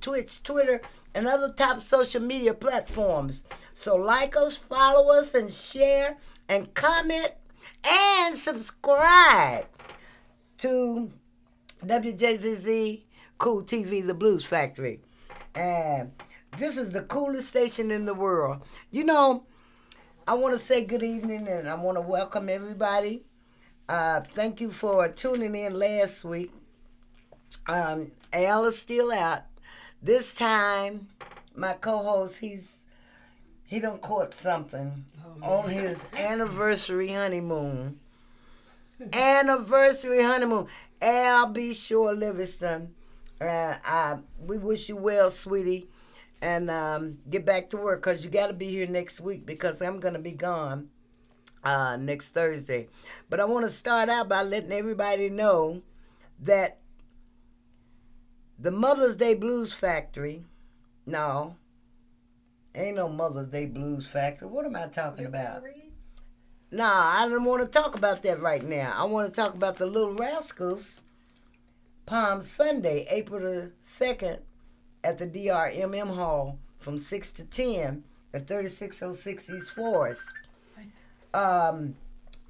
Twitch, Twitter, and other top social media platforms. So like us, follow us, and share, and comment, and subscribe to WJZZ Cool TV, the Blues Factory. And this is the coolest station in the world. You know, I want to say good evening, and I want to welcome everybody. Thank you for tuning in last week. Al is still out. This time, my co-host, he done caught something on his anniversary honeymoon. Al, be sure, Livingston. We wish you well, sweetie. And get back to work, because you got to be here next week, because I'm going to be gone next Thursday. But I want to start out by letting everybody know that the Mother's Day Blues Factory, no, ain't no Mother's Day Blues Factory. What am I talking about? Nah, I don't want to talk about that right now. I want to talk about the Little Rascals Palm Sunday, April the 2nd, at the DRMM Hall from 6 to 10 at 3606 East Forest.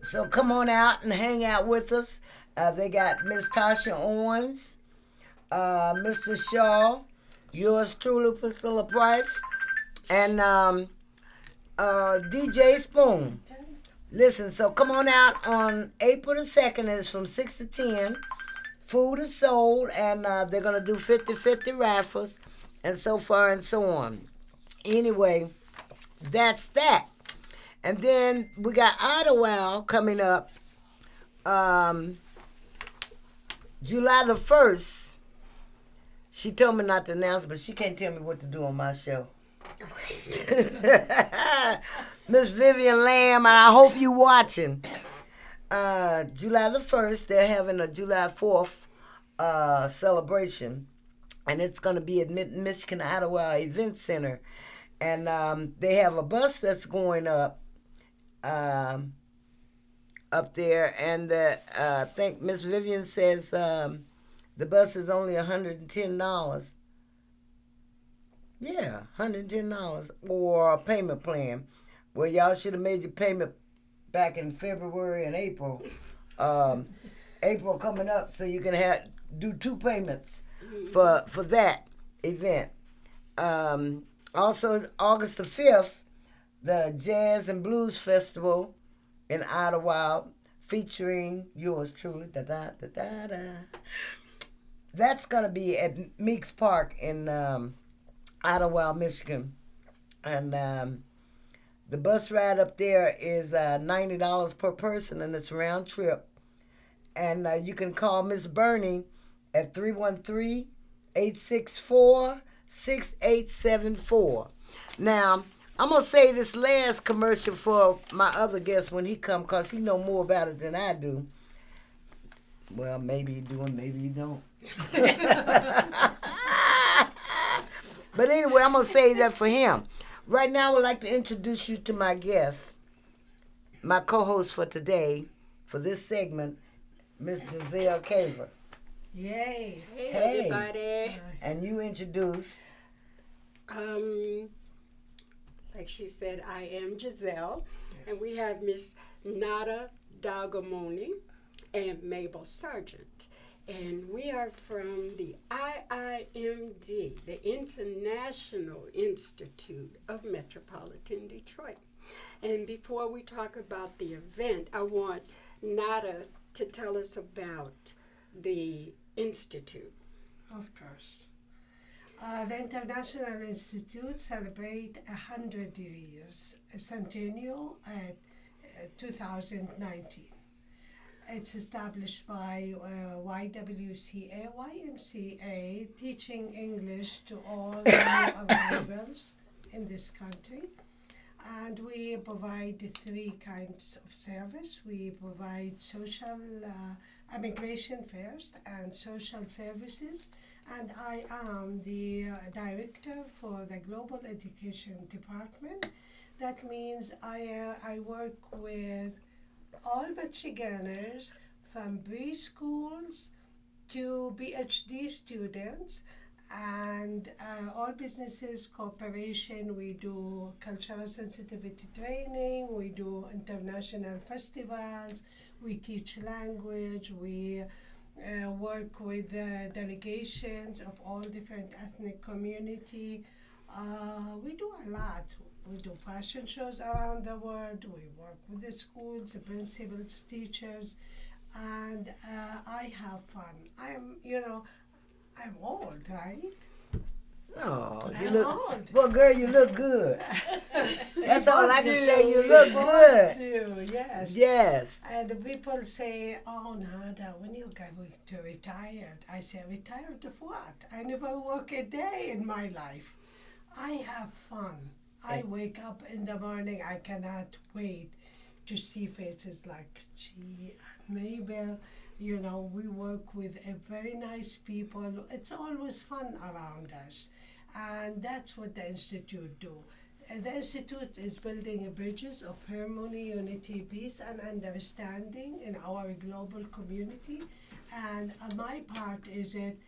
So come on out and hang out with us. They got Miss Tasha Owens, Mr. Shaw, yours truly, Priscilla Price, and DJ Spoon. Listen, so come on out on April the 2nd. It's from 6 to 10. Food is sold, and they're going to do 50-50 raffles, and so far and so on. Anyway, that's that. And then we got Idlewild coming up July the 1st. She told me not to announce, but she can't tell me what to do on my show. Miss Vivian Lamb, and I hope you watching. July the 1st, they're having a July 4th celebration, and it's going to be at Michigan Idlewild Event Center. And they have a bus that's going up there, and I think Miss Vivian says the bus is only $110. Yeah, $110 or a payment plan. Well, y'all should have made your payment back in February and April. April coming up, so you can do 2 payments for that event. Also, August the 5th, the Jazz and Blues Festival in Idlewild, featuring yours truly. That's going to be at Meeks Park in Idlewild, Michigan. And the bus ride up there is $90 per person, and it's round trip. And you can call Miss Bernie at 313-864-6874. Now, I'm going to say this last commercial for my other guest when he come, because he know more about it than I do. Well, maybe you do and maybe you don't. But anyway, I'm going to say that for him. Right now, I would like to introduce you to my guest, my co-host for today, for this segment, Miss Gisele Caver. Yay. Hey, everybody. And you introduce? Like she said, I am Gisele. Yes. And we have Miss Nada Dalgamoni and Mabel Sargent. And we are from the IIMD, the International Institute of Metropolitan Detroit. And before we talk about the event, I want Nada to tell us about the Institute. Of course. The International Institute celebrates 100 years, a centennial at 2019. It's established by YMCA, teaching English to all new arrivals in this country. And we provide 3 kinds of service. We provide social immigration first and social services. And I am the director for the Global Education Department. That means I work with all Michiganders from preschools to PhD students, and small businesses, cooperation. We do cultural sensitivity training. We do international festivals. We teach language. We work with delegations of all different ethnic community. We do a lot. We do fashion shows around the world. We work with the schools, the principals, teachers, and I have fun. I'm old, right? No, you I'm look. old. Well, girl, you look good. That's all I can Do. say. You We look both good. do, yes. Yes. And the people say, "Oh, Nada, when you going to retire?" I say, "Retired of what? I never work a day in my life. I have fun. I wake up in the morning. I cannot wait to see faces like G and Mabel. We work with a very nice people. It's always fun around us, and that's what the institute do. The institute is building bridges of harmony, unity, peace, and understanding in our global community. And my part is it,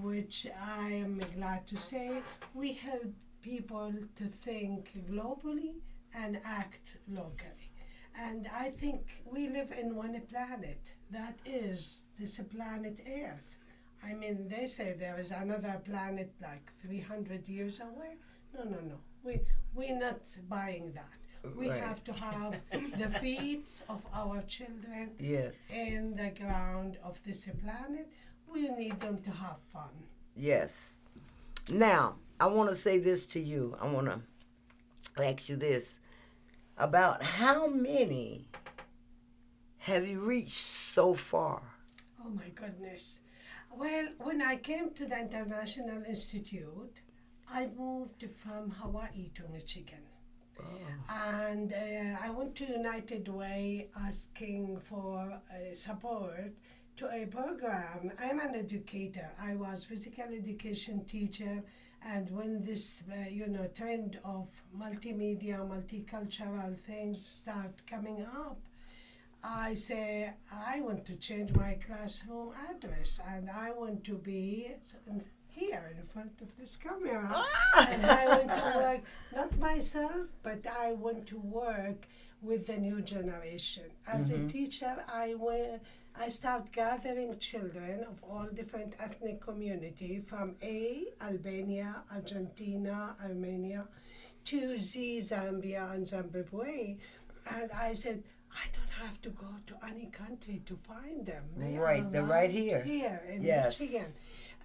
which I am glad to say, we help people to think globally and act locally. And I think we live in one planet. That is this planet Earth. I mean, they say there is another planet like 300 years away. No. We're not buying that. We Right. have to have the feet of our children Yes. in the ground of this planet. We need them to have fun. Yes. Now, I want to say this to you. I want to ask you this. About how many have you reached so far? Oh my goodness. Well, when I came to the International Institute, I moved from Hawaii to Michigan. And I went to United Way asking for support to a program. I'm an educator. I was physical education teacher, and when this trend of multimedia, multicultural things start coming up, I say I want to change my classroom address, and I want to be here in front of this camera. And I want to work, not myself, but I want to work with the new generation. As a teacher, I start gathering children of all different ethnic community from Albania, Argentina, Armenia, to Z, Zambia and Zimbabwe. And I said, I don't have to go to any country to find them. They're right here. Here in Yes. Michigan.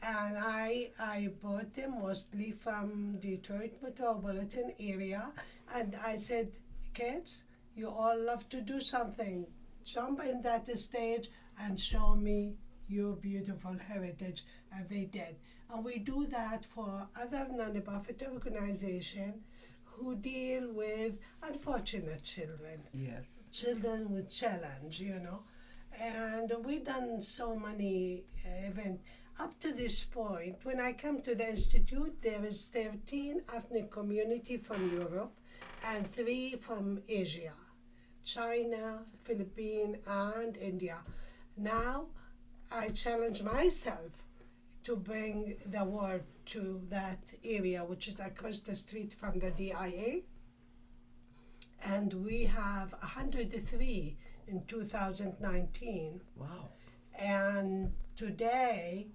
And I brought them mostly from Detroit metropolitan area. And I said, kids, you all love to do something. Jump in that stage and show me your beautiful heritage. And they did. And we do that for other non-profit organizations who deal with unfortunate children. Yes. Children with challenge, And we've done so many events. Up to this point, when I come to the Institute, there is 13 ethnic community from Europe and 3 from Asia, China, Philippines, and India. Now, I challenge myself to bring the world to that area, which is across the street from the DIA. And we have 103 in 2019. Wow. And today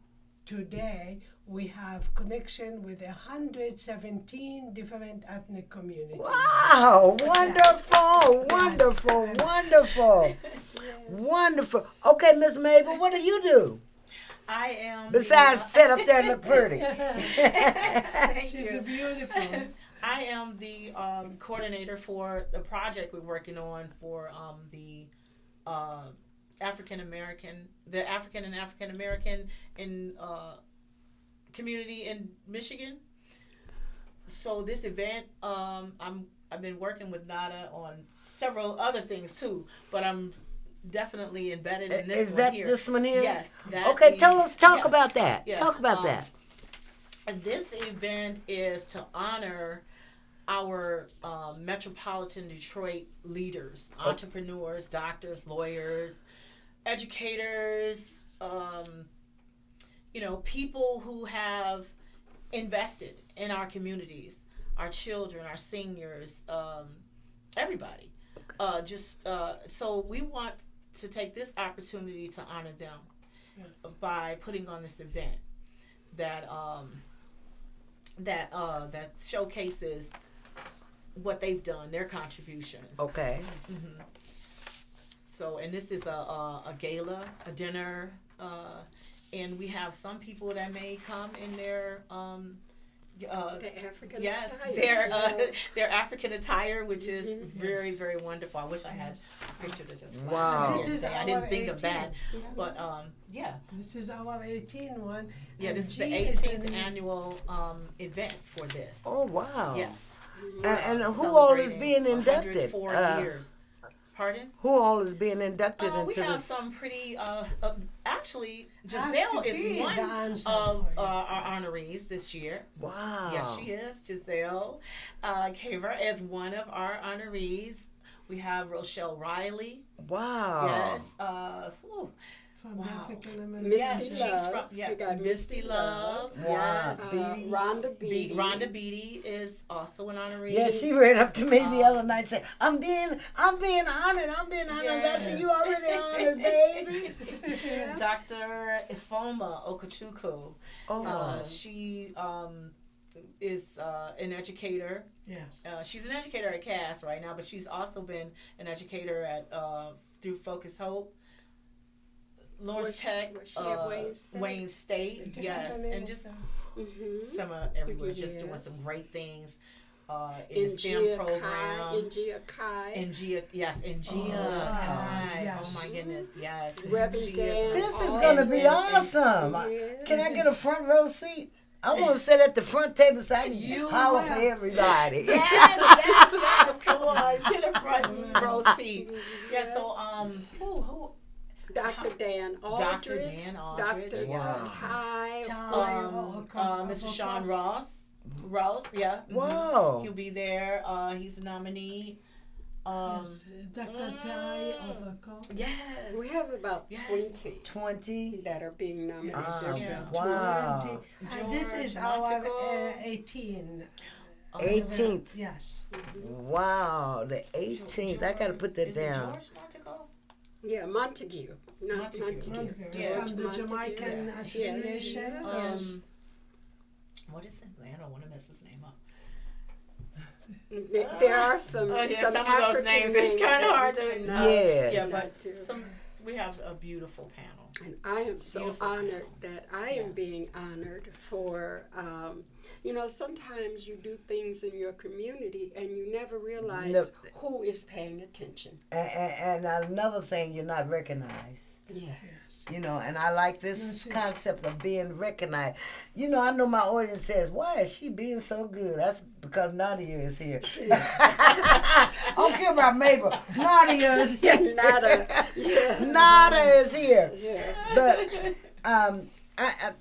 we have connection with 117 different ethnic communities. Wow, wonderful, Yes. wonderful, Yes. wonderful, wonderful. Okay, Miss Mabel, what do you do I am. besides sit up there and look pretty? Thank She's you. beautiful. I am the coordinator for the project we're working on for the African and African American in community in Michigan. So this event, I've been working with Nada on several other things too, but I'm definitely embedded in this Is one that here. this one here? Yes. Okay, talk yeah. about that. Yeah, Talk about that. And this event is to honor our metropolitan Detroit leaders, entrepreneurs, doctors, lawyers, educators, people who have invested in our communities, our children, our seniors, everybody. So we want to take this opportunity to honor them by putting on this event that that showcases what they've done, their contributions. Okay. Mm-hmm. So, and this is a gala, a dinner, and we have some people that may come in their The African yes, attire. their African attire, which is very, Yes. very wonderful. I wish I had a picture to just flash Wow. up This is here. I didn't our think of 18. that, but yeah, This is our 18 one. yeah. and This is the G 18th in- annual event for this. Oh wow. Yes. And who all is being Celebrating inducted? 104 years. Pardon? Who all is being inducted We into have this? some pretty. Actually, Ask Gisele G is one the answer of for you. our honorees this year. Wow. Yes, she is. Gisele Caver is one of our honorees. We have Rochelle Riley. Wow. Yes. From Wow. African American. Misty Yes, she's Love. from We got Misty Love. Wow. Yes. Beatty. Rhonda Beatty. Rhonda Beatty is also an honoree. Yeah, she ran up to me the other night and said, I'm being honored. I said, you already honored, baby. Dr. Ifoma Okachukwu. Oh. She is an educator. Yes. She's an educator at Cass right now, but she's also been an educator at through Focus Hope, Lawrence Was she- Tech, was she at Wayne State? Wayne State, yes, and just Mm-hmm. some everywhere, just doing Yes. some great things in the STEM program. Ingia Kai. Ngia, yes, Ngia. God, Kai. yes. Oh my goodness, yes. Reverend She Dan. This is all going to the be way- awesome. Yes. Can I get a front row seat? I want to sit at the front table so I can You holler for will. everybody. yes. Come on, get a front row seat. Yeah. So who? Dr. Dan Aldridge. Dr. Dan Aldridge, Dr. yes. Ty. Mr. Sean Ross, yeah. mhm. Wow. He'll be there. He's the nominee. Yes, Dr. Tai Obako. Yes. We have about Yes. 20 20. that are being nominated. Ah, Yeah. wow. 20. And this is George our Montague. 18. 18th. Yes. Wow, the 18th. I got to put that Is down. it George Montague? Yeah, Montague. Not Montague. Montague. Yeah. From the Montague. Jamaican Yeah. Association. Yes. What is it? I don't want to mess his name up. There are some Yeah, some of those African names. It's kind of that hard we to. cannot Yes. Yeah, get but to. we have a beautiful panel. And I am so Beautiful. honored that I am Yes. being honored for, sometimes you do things in your community and you never realize who is paying attention. And another thing, you're not recognized. Yeah. Yes. And I like this That's it. concept of being recognized. I know my audience says, why is she being so good? That's because Nadia is here. I don't care about Mabel. Nadia is here. Nadia is here. Yeah. But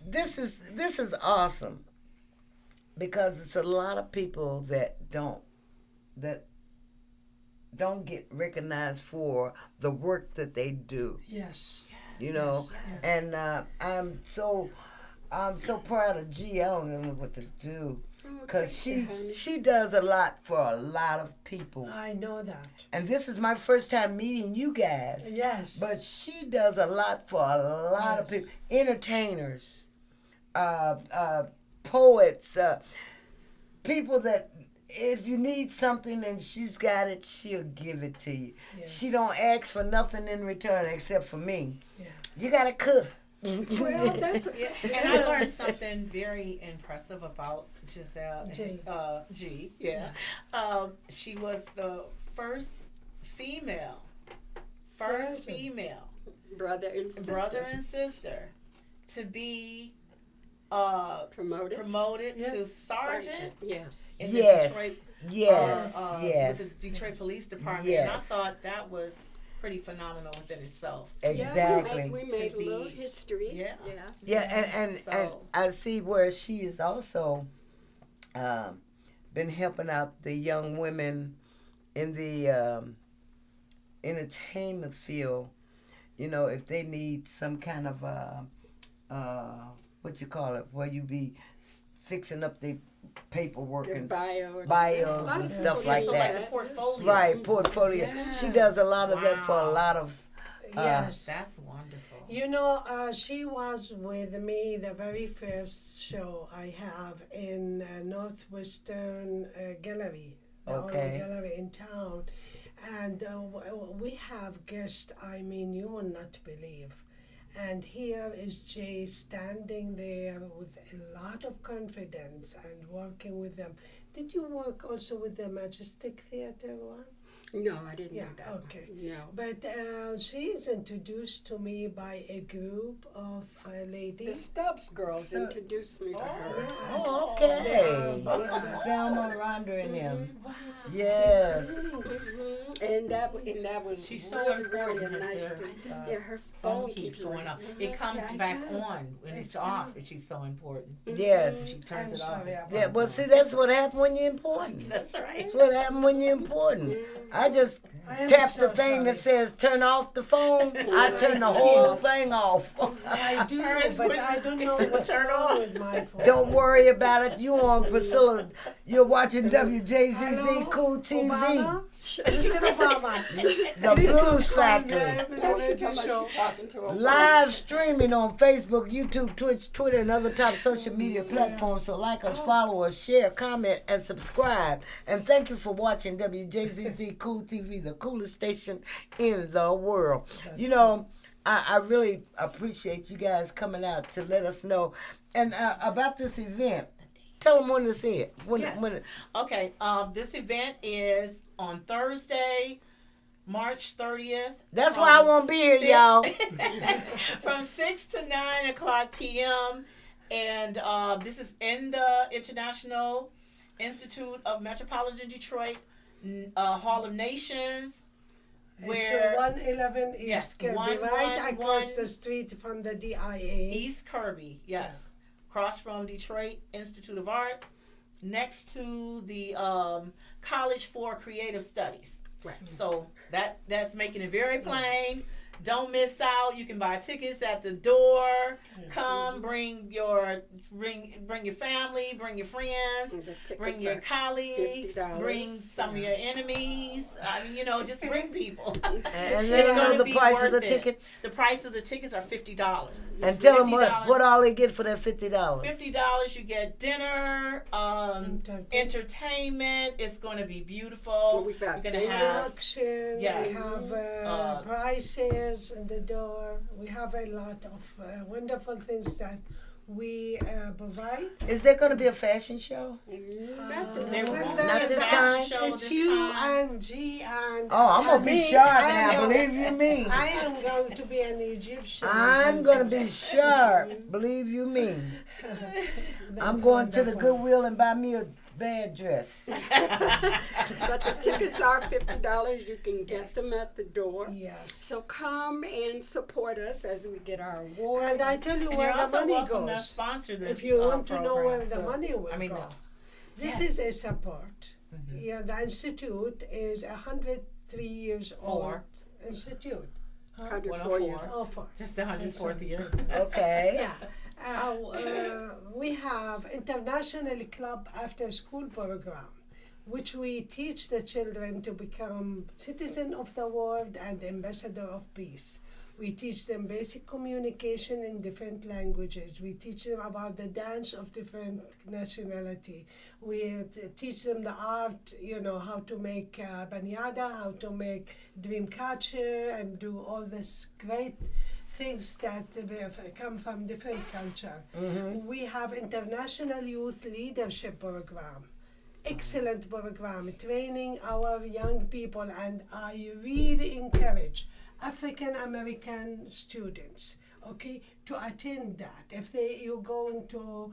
this is awesome because it's a lot of people that don't get recognized for the work that they do. Yes. And I'm so proud of G. I don't know what to do because she does a lot for a lot of people. I know that. And this is my first time meeting you guys. Yes. But she does a lot for a lot of Yes. people. Entertainers, poets, people that if you need something and she's got it, she'll give it to you. Yes. She don't ask for nothing in return except for me. Yeah. You gotta cook. Well, that's Yeah, and I learned something very impressive about Gisele. G. She was the first female, Sergeant. Brother and sister. brother and sister to be Promoted. promoted to Yes. sergeant Yes. in the Yes, Detroit, yes, with the Detroit Yes. Police Department. And I Yes. thought that was pretty phenomenal within itself. exactly. Yeah, we made a To little be- history. yeah. Yeah, and So- I see where she is also been helping out the young women in the entertainment field. If they need some kind of what you call it, where you be fixing up the paperwork Their and bios bios and stuff like So that. like the portfolio. Right, portfolio. Yeah. She does a lot of that for a Wow. lot of. Yes. That's wonderful. You know, she was with me the very first show I have in Northwestern Gallery, the only Okay. gallery in town. And we have guests, I mean, you will not believe. And here is Jay standing there with a lot of confidence and working with them. Did you work also with the Majestic Theater one? No, I didn't Yeah, do that. okay. No. But she is introduced to me by a group of The ladies. Stubbs girls So- introduced me to her. Oh, okay. Yeah. Velma, Rhonda, and them. Wow. Yes. And that was She's so really, important. really a nice Her, thing. uh, Yeah, her phone phone keeps keeps going up. ringing. It comes I back can't. on when it's I off, can't. and she's so important. Yes. She turns I'm it off. sorry it about Yeah, comes well, on. see, that's what happened when you're important. That's right. That's what happened when you're important. I just I am tap so the thing that sorry. says turn off the phone. I turn the whole thing off. I do, Hers but wouldn't I don't know what's turn wrong on. with my phone. Don't worry about it. You on Priscilla. You're watching WJZZ Hello? Cool TV. Obama? Mr. Obama. The Blues Factory. No, she talking to her. Live streaming on Facebook, YouTube, Twitch, Twitter, and other top social media platforms. So like us, follow us, share, comment, and subscribe. And thank you for watching WJZZ Cool TV, the coolest station in the world. You know, I really appreciate you guys coming out to let us know. And about this event, tell them when to see it. When Okay, this event is on Thursday, March 30th. That's why I won't be here, y'all. From 6 to 9 o'clock p.m. And this is in the International Institute of Metropolitan Detroit Hall of Nations. It's Where 111 East Yes, Kirby, right 111 across the street from the DIA. East Kirby, yes. Across from Detroit Institute of Arts, next to the College for Creative Studies. Right. So that's making it very plain. Don't miss out. You can buy tickets at the door. Come, bring your family, bring your friends, And the tickets bring your are colleagues, $50. bring some of your enemies. I mean, just bring people. and It's let them know gonna the be price of worth the it. tickets. The price of the tickets are $50. And tell them $50. what all they get for that $50. $50, you get dinner, entertainment. It's going to be beautiful. We got You're going to have Auction, Yes. we have prices in the door. We have a lot of wonderful things that we provide. Is there going to be a fashion show? Not this There time. will Not be a this fashion time? show It's this you time. and G and Oh, I'm going to be me. sharp I now, am- believe you me. I am going to be an Egyptian. I'm going to be sharp, believe you me. I'm That's going to the wonderful. Goodwill and buy me a bad dress. But the tickets are $50. You can get them at the door. Yes. So come and support us as we get our awards. And I tell you And where you're the also money welcome to goes. sponsor this. If you want to know program. where the So, money will I mean, go. This yes. is a support. Yeah, the institute is 103 years old. Four. Institute. 104 years. Oh, four. Just the 104th year. Okay. Yeah. We have international club after school program, which we teach the children to become citizen of the world and ambassador of peace. We teach them basic communication in different languages. We teach them about the dance of different nationality. We teach them the art, how to make banyada, how to make dream catcher, and do all this great things that come from different culture. We have international youth leadership program. Excellent program, training our young people, and I really encourage African American students, to attend that. If you're going to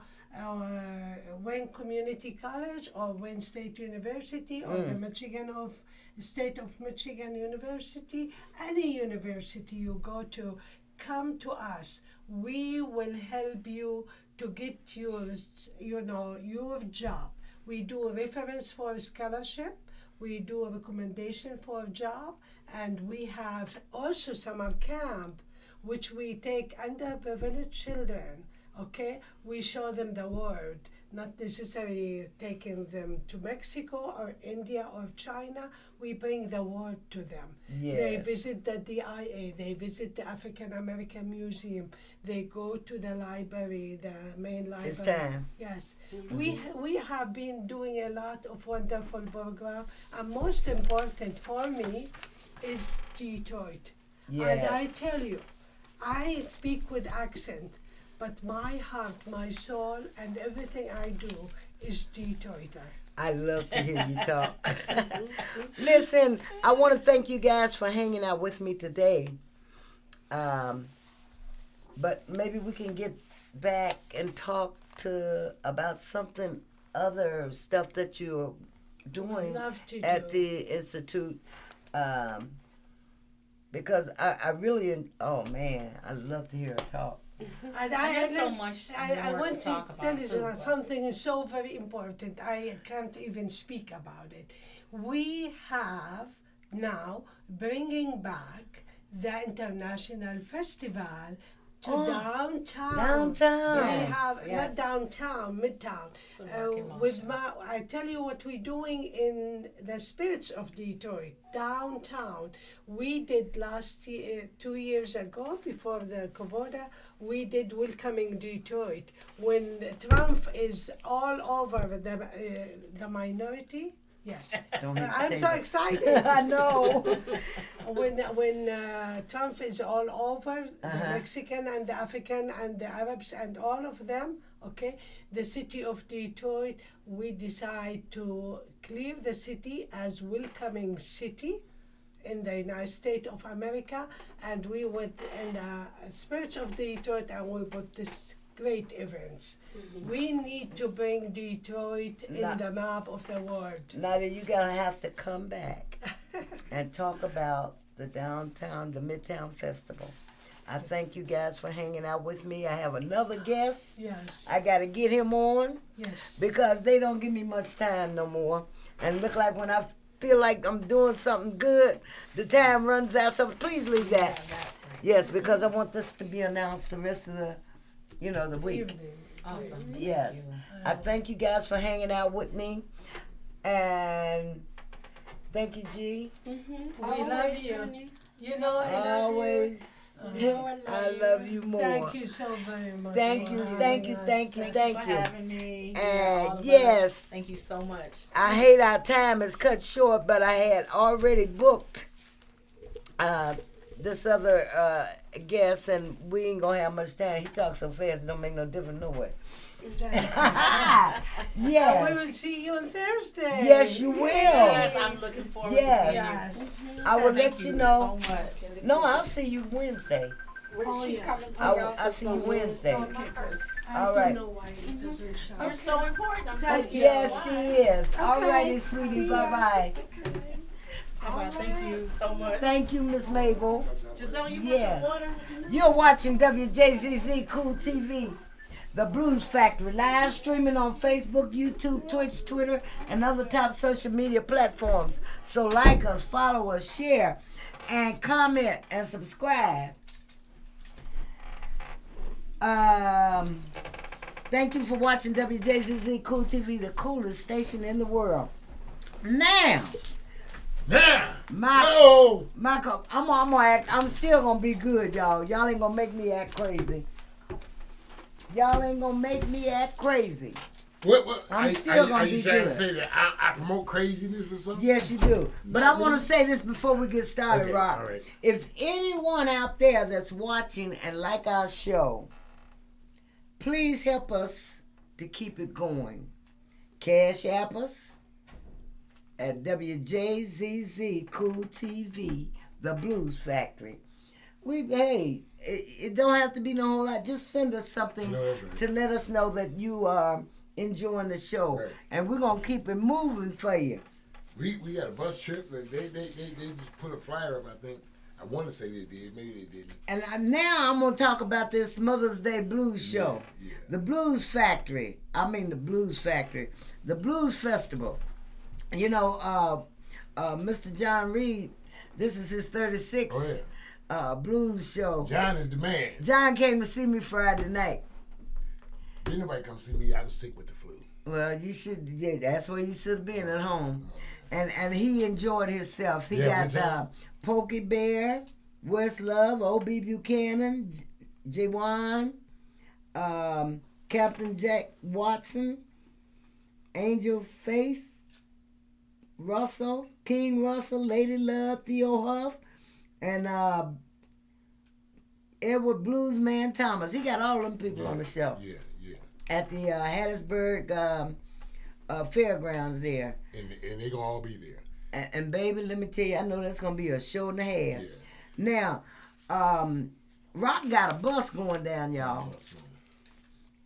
Wayne Community College or Wayne State University or the State of Michigan University, any university you go to, come to us. We will help you to get your job. We do a reference for a scholarship. We do a recommendation for a job, and we have also summer camp, which we take underprivileged children. We show them the world. not necessarily taking them to Mexico or India or China. We bring the word to them. They Yes. visit the DIA, they visit the African American Museum, they go to the library, the main library. It's time. Yes, we have been doing a lot of wonderful program, and most important for me is Detroit. And I Yes. tell you, I speak with accent, but my heart, my soul, and everything I do is Detroiter. I love to hear you talk. Listen, I want to thank you guys for hanging out with me today. But maybe we can get back and talk about something other stuff that you're doing Love to at do. the institute. Because I really, oh man, I love to hear her talk. And There's so much I more want to talk tell about you too, but- something so very important. I can't even speak about it. We have now bringing back the international festival to downtown. Downtown. We Yes, have yes. not downtown, midtown. It's a working With motion. I tell you what we're doing in the spirits of Detroit downtown. We did last year, 2 years ago, before the Corona, we did welcoming Detroit when Trump is all over the minority. Yes, Don't hit the I'm so table. excited. I know. when Trump is all over the Uh-huh. Mexican and the African and the Arabs and all of them, okay, the city of Detroit, we decide to clear the city as welcoming city in the United States of America, and we went in the spirits of Detroit and we put this great events. We need to bring Detroit in Not- the map of the world. Nadia, you gotta have to come back and talk about the downtown, the Midtown Festival. I thank you guys for hanging out with me. I have another guest. Yes, I gotta get him on yes. because they don't give me much time no more. And look like when I feel like I'm doing something good, the time runs out. So please leave that. Yes, because I want this to be announced the rest of the week. Evening. Awesome. Yes. I thank you guys for hanging out with me. And thank you, G. We love you. honey. You know, I love you. Always. I I love you more. Thank you so very much. Thank for you, having thank you, us. thank you, Thank thank you for you. having me. And All of us. yes. Thank you so much. I hate our time is cut short, but I had already booked this other guest, and we ain't gonna have much time. He talks so fast, it don't make no difference nowhere. Thank you. Yes. We will see you on Thursday. Yes, you will. Yes, I'm looking forward Yes. to seeing you. Yes. I will Thank let you know. so much. No, I'll see you Wednesday. When she's yeah. coming to I'll your office see you on Wednesday. I All don't right. know why it doesn't show. You're so important. I'm so Thank you. Yes, she is. All Okay. righty, sweetie. See ya. Bye-bye. Bye-bye. Thank you so much. Thank you, Miss Mabel. Gisele, you Yes. want your water? You're watching WJZZ Cool TV, the Blues Factory, live streaming on Facebook, YouTube, Twitch, Twitter, and other top social media platforms. So like us, follow us, share, and comment and subscribe. Thank you for watching WJZZ Cool TV, the coolest station in the world. Now, Michael, I'm gonna act. I'm still gonna be good, y'all. Y'all ain't gonna make me act crazy. Y'all ain't gonna make me act crazy. What? I'm still gonna are you be trying good. to say that I promote craziness or something? Yes, you do. But I want to say this before we get started, Okay, Rob. all right. If anyone out there that's watching and like our show, please help us to keep it going. Cash app us at WJZZ Cool TV, the Blues Factory. It don't have to be no whole lot. Just send us something No, that's right. to let us know that you are enjoying the show, Right. and we're gonna keep it moving for you. We got a bus trip. They just put a flyer up. I think I want to say they did. Maybe they didn't. And now I'm gonna talk about this Mother's Day Blues show, Yeah. the Blues Factory. The Blues Factory, the Blues Festival. You know, Mr. John Reed. This is his 36th blues show. John is the man. John came to see me Friday night. Didn't nobody come see me. I was sick with the flu. Well, you should. Yeah, that's where you should have been at home, and he enjoyed himself. He Yeah, got Pokey Bear, Westlove, O.B. Buchanan, Jawan, Captain Jack Watson, Angel Faith, Russell, King Russell, Lady Love, Theo Huff, and Edward Bluesman Thomas. He got all them people on the show. Yeah. At the Hattiesburg fairgrounds there. And they gonna all be there. And baby, let me tell you, I know that's gonna be a show and a half. Yeah. Now, Rock got a bus going down, y'all.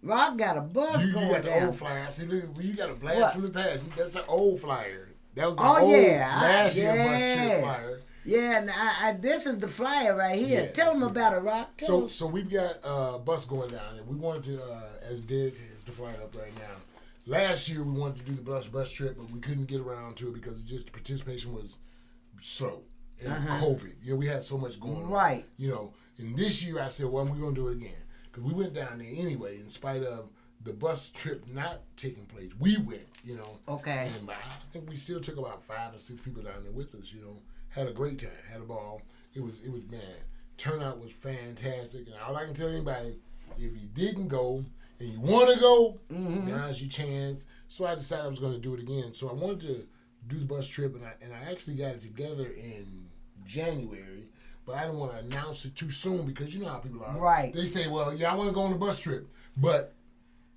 Rock got a bus You going got the down. old flyer. I said, look, you got a blast What? from the past. That's the old flyer. That was the Oh, old yeah. last year Yeah. bus trip flyer. Yeah, and I this is the flyer right here. Yeah, Tell them that's about it, Rock. Tell 'em. So we've got a bus going down, and we wanted to, as Derek has the flyer up right now. Last year we wanted to do the bus trip, but we couldn't get around to it because it just the participation was slow and COVID. You know, we had so much going on. Right. You know, and this year I said, well, we're gonna do it again because we went down there anyway, in spite of the bus trip not taking place. We went. You know. Okay. And I think we still took about 5 or 6 people down there with us. You know. Had a great time, had a ball. It was man. Turnout was fantastic, and all I can tell anybody, if you didn't go and you want to go, now's your chance. So I decided I was going to do it again. So I wanted to do the bus trip, and I actually got it together in January, but I didn't want to announce it too soon because you know how people are. Right. They say, well, yeah, I want to go on the bus trip, but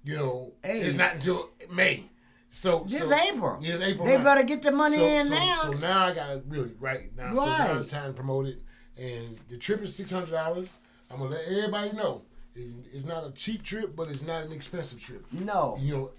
you know, it's not until May. So April. Yeah, it's April. They right. better get the money in now. So now I gotta really now. Right. So now it's time to promote it, and the trip is $600. I'm gonna let everybody know it's not a cheap trip, but it's not an expensive trip. No. You know,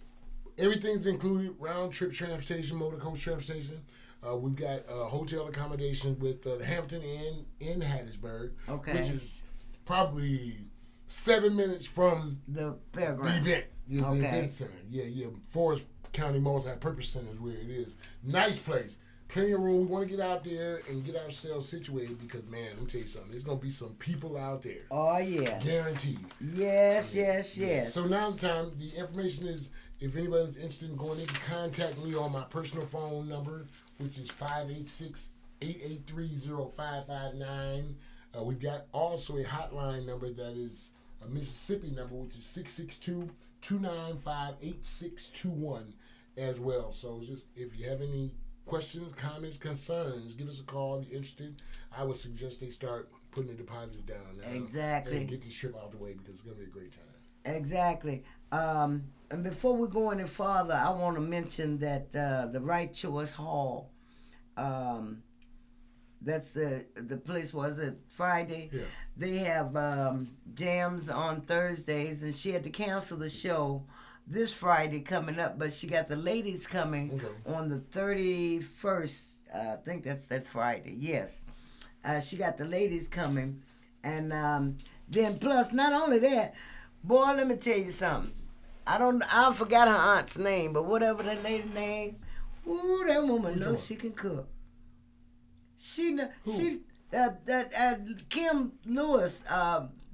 everything's included: round trip transportation, motor coach transportation. We've got hotel accommodation with the Hampton Inn in Hattiesburg, which is probably 7 minutes from The the fairground. event. The Okay. event center. Yeah. Forest County Multi-Purpose Center is where it is. Nice place. Plenty of room. We want to get out there and get ourselves situated because, man, let me tell you something. There's going to be some people out there. Oh, yeah. Guaranteed. Yes. So now's the time. The information is, if anybody's interested in going, they can contact me on my personal phone number, which is 586-883-0559. We've got also a hotline number that is a Mississippi number, which is 662-295-8621 as well. So just if you have any questions, comments, concerns, give us a call if you're interested. I would suggest they start putting the deposits down now. Exactly. And get this trip out of the way because it's going to be a great time. Exactly. And before we go any farther, I want to mention that the Right Choice Hall, that's the place, was it Friday? Yeah. They have jams on Thursdays, and she had to cancel the show this Friday coming up, but she got the ladies coming on the 31st. I think that's that Friday. Yes. She got the ladies coming. And then plus, not only that, boy, let me tell you something. I forgot her aunt's name, but whatever that lady name, ooh, that woman knows she can cook. Kim Lewis,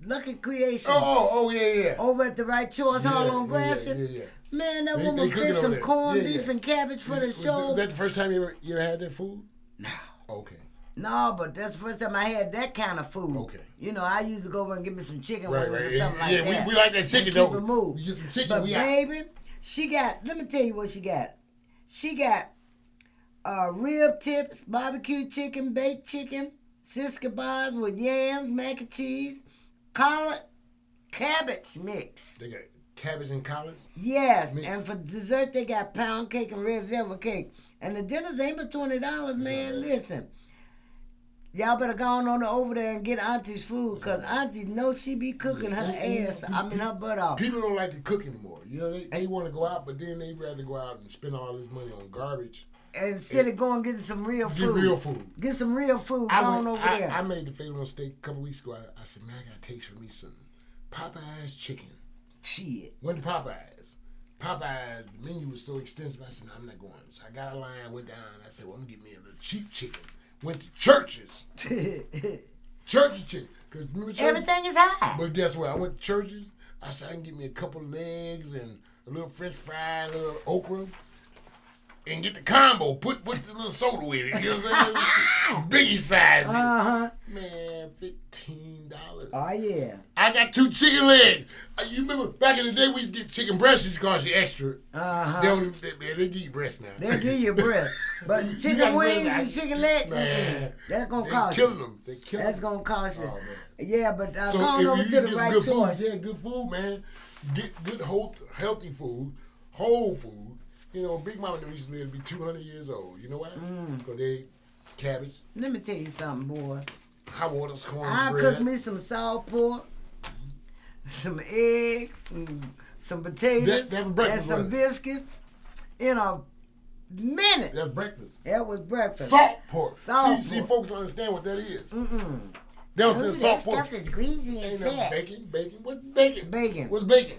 Lucky Creation. Oh, yeah. Over at the Right Choice Hall on Gratiot. Yeah. Man, that They woman cook it fixed over some there. corned Yeah. beef and cabbage for the Was show. that the first time you ever had that food? No. Okay. No, but that's the first time I had that kind of food. Okay. You know, I used to go over and get me some chicken wings Right. or something like that. Yeah, we like that chicken, And though. keep it moved. We get some chicken, But we out. baby, she got, let me tell you what she got. She got rib tips, barbecue chicken, baked chicken, sis kebabs with yams, mac and cheese, collard cabbage mix. They got cabbage and collards? Yes, Mix. and for dessert they got pound cake and red velvet cake. And the dinners ain't but $20, man. Listen, y'all better go on over there and get Auntie's food, because Auntie knows she be cooking her ass, her butt off. People don't like to cook anymore. You know, they want to go out, but then they rather go out and spend all this money on garbage. Instead of going and getting some real Get food. real food. Get some real food going over there. I made the fatal mistake a couple weeks ago. I said, man, I got to taste for me some Popeye's chicken. Shit. Went to Popeye's. The menu was so extensive. I said, no, I'm not going. So I got a line, went down. I said, well, I'm going to get me a little cheap chicken. Went to Church's. Church's chicken. Cause remember Church's? Everything is high. But guess what? I went to Church's. I said, I can get me a couple legs and a little French fry, a little okra, and get the combo. Put the little soda with it. You know what I'm saying? Biggie size. Man, $15. Oh yeah. I got 2 chicken legs. You remember back in the day we used to get chicken breasts. Used to cost you extra. They give you breasts now. They give you breast, but chicken wings and chicken legs, man, that's gonna they cost you. killing them. They killing That's them. gonna cost you. Oh, man. Yeah, but So going if over you to the get right good choice. food, good food, man. Get good, healthy food, whole food. You know, Big Mama used to live to be 200 years old. You know why? Because they ate cabbage, Let me tell you something, boy. hot water, corn I bread. cook me some salt pork, some eggs, some potatoes, That was breakfast, and some wasn't it? biscuits in a minute. That's breakfast. That was breakfast. Salt pork. Salt See, pork. folks don't understand what that is. Mm-mm. They don't Ooh, say that salt pork. stuff is greasy and Ain't no fat. bacon. What's bacon? Bacon. What's bacon?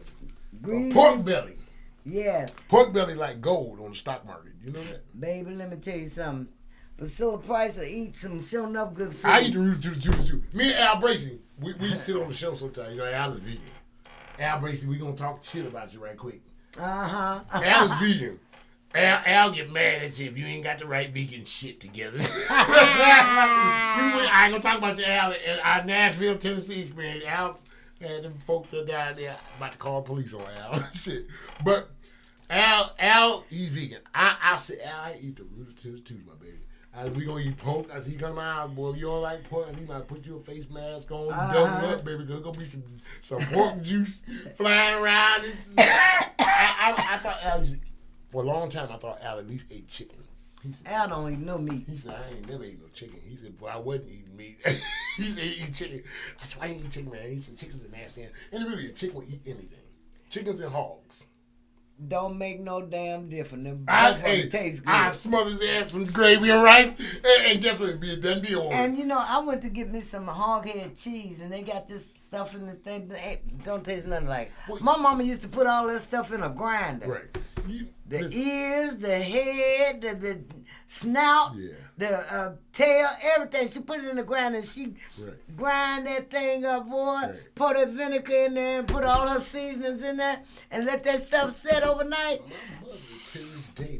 Greasy. Pork belly. Yes. Pork belly like gold on the stock market. You know that? Baby, let me tell you something. Priscilla Price will eat some sure enough good food. I eat the roots too. Me and Al Bracey, we sit on the show sometimes. You know, Al is vegan. Al Bracey, we gonna talk shit about you right quick. Uh-huh. Al is vegan. Al get mad at you if you ain't got the right vegan shit together. I ain't gonna talk about you, Al. In our Nashville, Tennessee experience, Al, man, them folks are down there about to call police on Al. Shit. But Al, he's vegan. I said, Al, I eat the root too, my baby. We gonna eat pork. I see you come out, boy. If you don't like pork, he might put you a face mask on, double up, baby. There's gonna be some pork juice flying around. I thought Al used to, for a long time. I thought Al at least ate chicken. He said, Al don't eat no meat. He said, I ain't never ate no chicken. He said, boy, I wasn't eating meat. He said, he eat chicken. I said, I ain't eat chicken, man. He said, chicken's a nasty animal. And really, a chicken will eat anything. Chickens and hogs. Don't make no damn difference. Them I both of them taste good. smother his ass some gravy and rice, and guess what? It'd be a done deal. And you know, I went to get me some hog head cheese, and they got this stuff in the thing that don't taste nothing like. My mama used to put all that stuff in a grinder. Right. The ears, the head, the snout, Yeah. the tail, everything. She put it in the grinder, and she Right. grind that thing up, boy. Right. Pour that vinegar in there, and put all her seasonings in there, and let that stuff set overnight.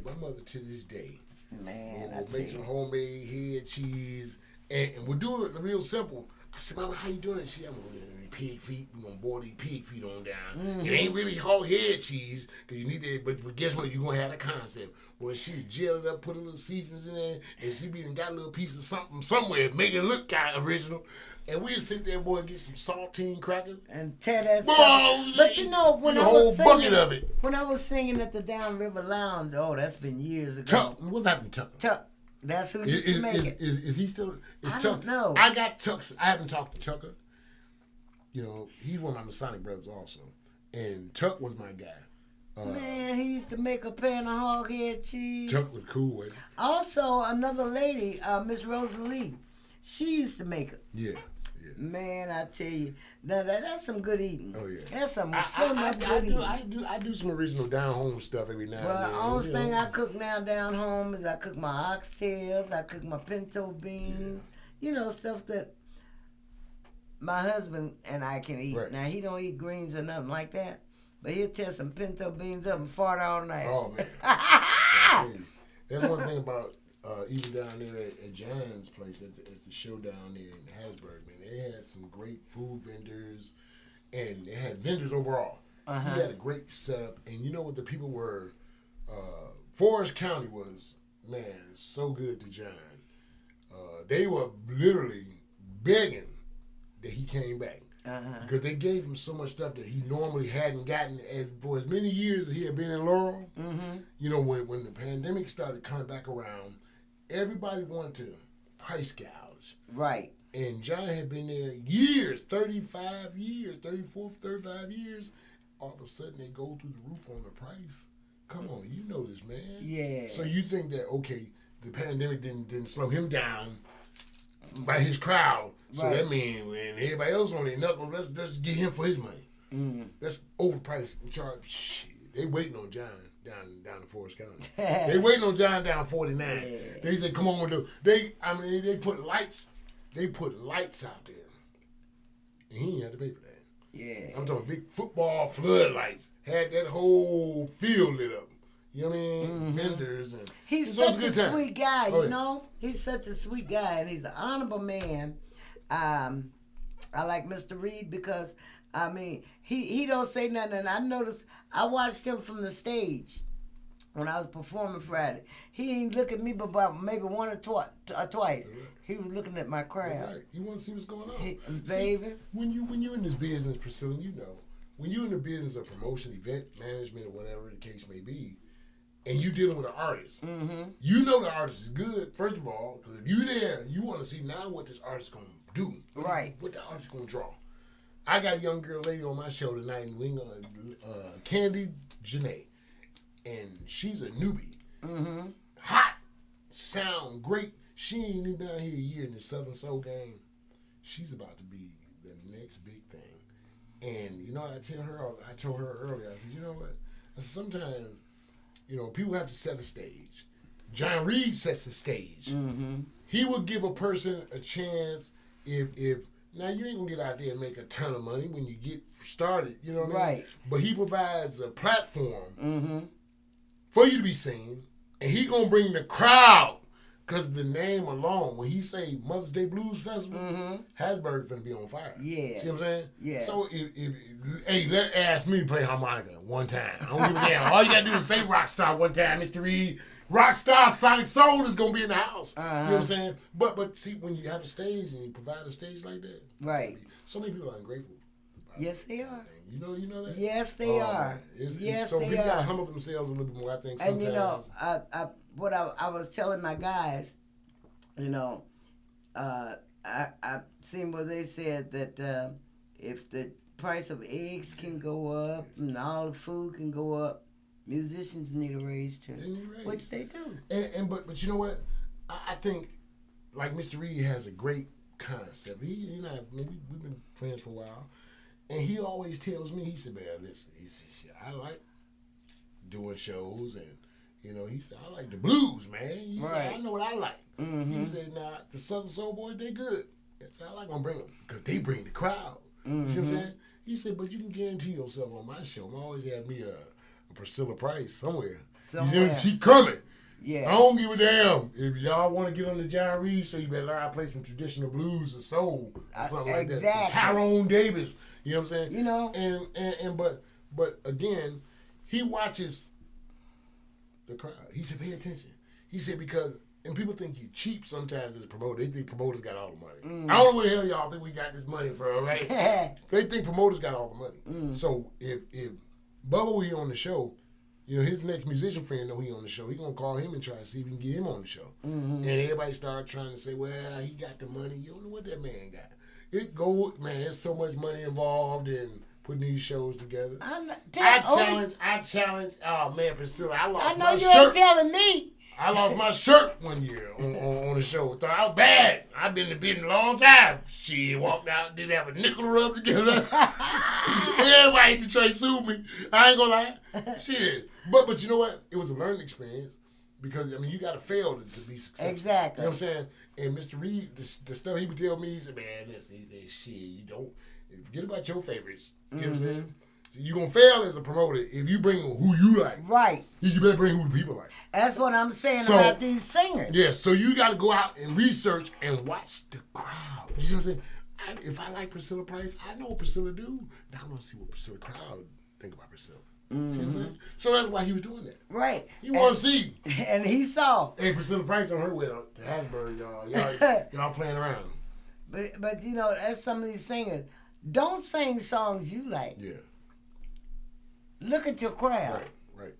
My mother to this day, Man, I will tell make some you. homemade head cheese, and we'll do it real simple. I said, Mama, how you doing? She said, I'm going to pig feet. We're going to boil these pig feet on down. It ain't really hog head cheese, because you need that, but guess what? You're going to have the concept. Well, she gelled it up, put a little seasons in there, and she be got a little piece of something somewhere, make it look kind of original. And we'll sit there, boy, and get some saltine crackers. And tear that Boy, stuff. But you know, when the I whole was bucket singing, of it. when I was singing at the Downriver Lounge, oh, that's been years ago. Tuck, what happened to Tuck? Tuck. That's who used to make it. Is he still? Is I Tuck? don't know. I got Tuck's. I haven't talked to Tucker. You know, he's one of my Masonic brothers also, and Tuck was my guy. Man, he used to make a pan of hog head cheese. Tuck was cool with it. Also, another lady, Miss Rosalie, she used to make it. Yeah. Man, I tell you, now that's some good eating. Oh, yeah. That's some so much good eating. I do some original down home stuff every now Well, and the then. only you thing know. I cook now down home is I cook my oxtails, I cook my pinto beans, you know, stuff that my husband and I can eat. Right. Now, he don't eat greens or nothing like that, but he'll tear some pinto beans up and fart all night. Oh man, that's one thing about even down there at John's place at the show down there in Hattiesburg. Man, they had some great food vendors, and they had vendors overall. He had a great setup, and you know what the people were. Forest County was, man, so good to John. They were literally begging that he came back. Because they gave him so much stuff that he normally hadn't gotten for as many years as he had been in Laurel. You know, when the pandemic started coming back around, everybody wanted to price gouge. Right. And John had been there years, 35 years, 34, 35 years. All of a sudden, they go through the roof on the price. Come on, you know this, man. Yeah. So you think that, okay, the pandemic didn't slow him down by his crowd. So Right. that means when everybody else on their knuckles, let's get him for his money. Let's overprice and charge. Shit, they waiting on John down in Forest County. They waiting on John down 49. Yeah. They said, come on, they put lights. They put lights out there, and he ain't had to pay for that. Yeah. I'm talking big football floodlights. Had that whole field lit up. You know what I mean? Vendors and He's it was such a good time. sweet guy, Oh, you yeah. know? He's such a sweet guy, and he's an honorable man. I like Mr. Reed because, I mean, he don't say nothing. And I noticed, I watched him from the stage when I was performing Friday. He ain't look at me but about maybe one or twice. He was looking at my crowd. Right. You want to see what's going on. Baby. See, when you in this business, Priscilla, you know, when you're in the business of promotion, event management, or whatever the case may be, and you dealing with an artist, you know the artist is good, first of all, because if you there, you want to see now what this artist going to do. What the artist going to draw. I got a young girl lady on my show tonight in Wing, Candy Janae, and she's a newbie. Hot, sound great. She ain't even been out here a year in the Southern Soul game. She's about to be the next big thing. And you know what I told her earlier, I said, you know what? I said, sometimes, you know, people have to set a stage. John Reed sets the stage. He will give a person a chance if now you ain't gonna get out there and make a ton of money when you get started, you know what I mean? But he provides a platform for you to be seen, and he gonna bring the crowd. Because the name alone, when he say Mother's Day Blues Festival, Hasburg finna be on fire. Yeah. See what I'm saying? Yes. So, ask me to play harmonica one time. I don't give a damn. All you gotta do is say Rockstar one time, Mr. Reed. Rockstar Sonic Soul is gonna be in the house. You know what I'm saying? But see, when you have a stage and you provide a stage like that, Right. so many people are ungrateful. Yes, they are. You know that? Yes, they are. So they people are. gotta humble themselves a little bit more, I think, sometimes. And you know, I was telling my guys, you know, I seen where they said that if the price of eggs can go up and all the food can go up, musicians need a raise too, They need a raise. which they do. But you know what? I think like Mr. Reed has a great concept. He and I, we've been friends for a while, and he always tells me, he said, man, listen, he said, I like doing shows, and you know, he said, I like the blues, man. He said, I know what I like. He said, now the Southern Soul Boys, they good. He said, I like gonna bring them because they bring the crowd. See what I'm saying? He said, but you can guarantee yourself on my show, I'm always have me a Priscilla Price somewhere. She coming. Yeah. I don't give a damn. If y'all want to get on the John Reed show, you better learn how to play some traditional blues or soul or something like that. Tyrone Davis. You know what I'm saying? You know. And but again, he watches the crowd. He said, pay attention. He said, because and people think you cheap sometimes as a promoter. They think promoters got all the money. I don't know where the hell y'all think we got this money from, right? They think promoters got all the money. So if Bubba will be on the show, you know, his next musician friend know he on the show. He gonna call him and try to see if he can get him on the show. And everybody start trying to say, well, he got the money. You don't know what that man got. It goes, man, there's so much money involved in putting these shows together. I challenge, oh man, Priscilla, I lost my shirt. I know you ain't telling me. I lost my shirt one year on the show. Thought I was bad. I've been in the business a long time. She walked out, didn't have a nickel to rub together. Everybody to try to sue me. I ain't gonna lie. Shit. But you know what? It was a learning experience because, I mean, you got to fail to be successful. Exactly. You know what I'm saying? And Mr. Reed, the stuff he would tell me, he said, man, listen, he said, shit, you don't, forget about your favorites. You know what I'm saying? So you're going to fail as a promoter if you bring who you like. Right. You better bring who the people like. That's what I'm saying about these singers. Yeah, so you got to go out and research and watch the crowd. You see what I'm saying? If I like Priscilla Price, I know what Priscilla do. Now I want to see what Priscilla crowd think about Priscilla. See what I'm saying? So that's why he was doing that. Right. You want to see. And he saw. Hey, Priscilla Price on her way to Hasburg, y'all. Y'all playing around. But you know, that's some of these singers. Don't sing songs you like. Yeah. Look at your crowd. Right.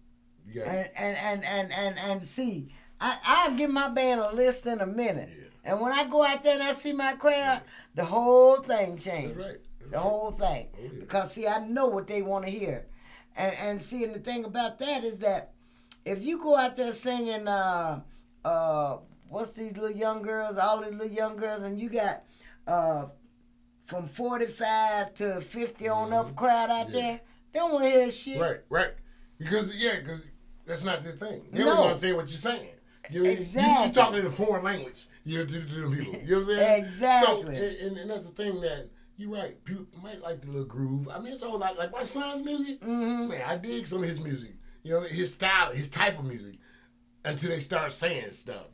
You got it. And see. I'll give my band a list in a minute. Yeah. And when I go out there and I see my crowd, the whole thing changes. That's right. The whole thing. Oh, yeah. Because see, I know what they want to hear. And see, and the thing about that is that if you go out there singing what's these little young girls, all these little young girls, and you got from 45 to 50 on up crowd out there, they don't want to hear shit. Right. Because that's not their thing. They No. don't understand what you're saying. Exactly. You're talking in a foreign language. To the people. You know what I'm saying? Exactly. So, and that's the thing that you're right. People might like the little groove. I mean, it's all like my son's music. Mm-hmm. Man, I dig some of his music. You know, his style, his type of music. Until they start saying stuff,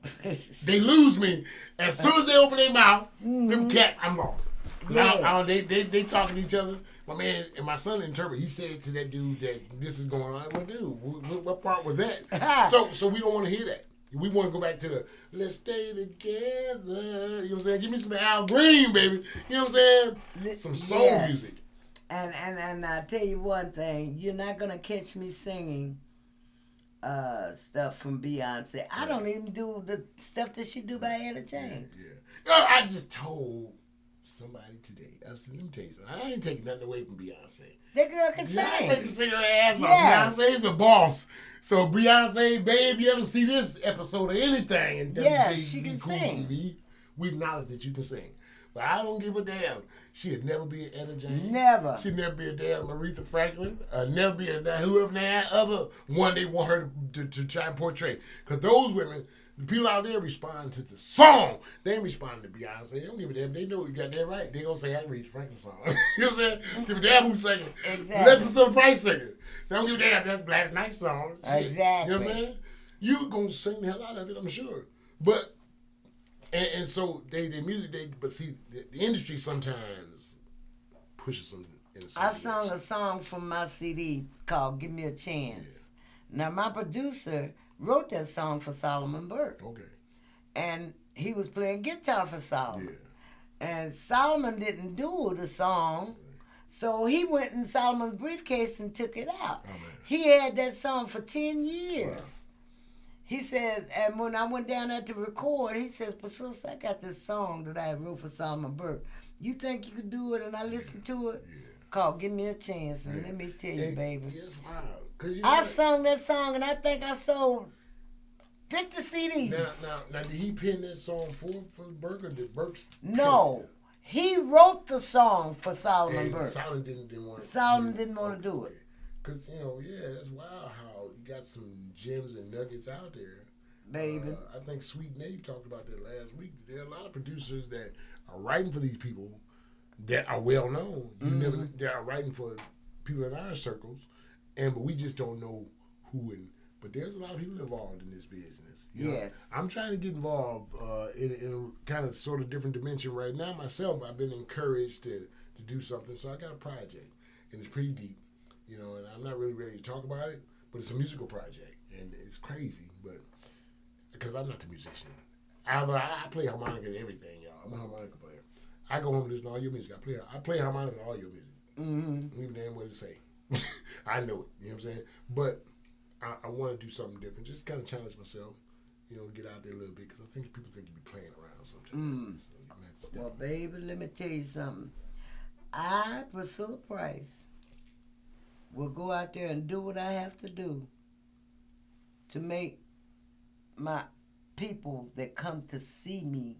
they lose me. As soon as they open their mouth, them cats, I'm lost. Yeah. They talking to each other. My man and my son interpret. He said to that dude that this is going on. Well, dude, what part was that? So we don't want to hear that. We want to go back to the let's stay together. You know what I'm saying? Give me some Al Green, baby. You know what I'm saying? Some soul Yes. music. And I tell you one thing, you're not gonna catch me singing stuff from Beyonce. I don't even do the stuff that she do by Etta James. Yeah. I just told somebody today. I said, let me tell you something. I ain't taking nothing away from Beyonce. That girl can Beyonce sing. can sing her ass Yes. off. Beyonce's a boss. So Beyonce, babe, you ever see this episode of anything in Yeah, WJZ she can Cool sing. TV, we acknowledge that you can sing. But I don't give a damn. She'd never be an Etta James. Never. She'd never be a damn Aretha Franklin. Never be a whoever that other one they want her to try and portray. Because those women, the people out there respond to the song. They ain't responding to Beyonce. They don't give a damn. They know you got that right. They gonna say that Aretha Franklin song. You know what I'm saying? Give a damn who's singing. Exactly. Let Priscilla Price sing it. They don't give a damn. That's Gladys Knight song. Shit. Exactly. You know what I'm saying? You gonna sing the hell out of it, I'm sure. But and so they music but see the industry sometimes pushes them in some I sung direction. a song from my CD called "Give Me a Chance." Now my producer wrote that song for Solomon Burke, Okay. and he was playing guitar for Yeah. Solomon. And Solomon didn't do the song, so he went in Solomon's briefcase and took it out. Oh, man. He had that song for 10 years. Wow. He says, and when I went down there to record, he says, Priscilla, I got this song that I wrote for Solomon Burke. You think you could do it? And I listened to it. Called Give Me a Chance. And let me tell you, And- baby. Yeah, it's wild. 'Cause you know I what? sung that song, and I think I sold 50 CDs. Now, did he pen that song for Burke or did Burke? No. He wrote the song for Solomon And Burke. Solomon didn't want. Solomon didn't want to do it. Cause that's wild how you got some gems and nuggets out there. Baby. I think Sweet Nate talked about that last week. There are a lot of producers that are writing for these people that are well known. They are writing for people in our circles, but we just don't know who. But there's a lot of people involved in this business. You know? Yes. I'm trying to get involved in a kind of sort of different dimension right now myself. I've been encouraged to do something, so I got a project, and it's pretty deep. And I'm not really ready to talk about it, but it's a musical project, and it's crazy, but because I'm not the musician. I play harmonica and everything, y'all. I'm a harmonica player. I go home and listen to all your music. I play harmonica and all your music. Mm-hmm. Leave a damn what to say. I know it, you know what I'm saying? But I want to do something different, just kind of challenge myself, get out there a little bit, because I think people think you be playing around sometimes. So you have to step Well, up. baby, let me tell you something. I, Priscilla Price, will go out there and do what I have to do to make my people that come to see me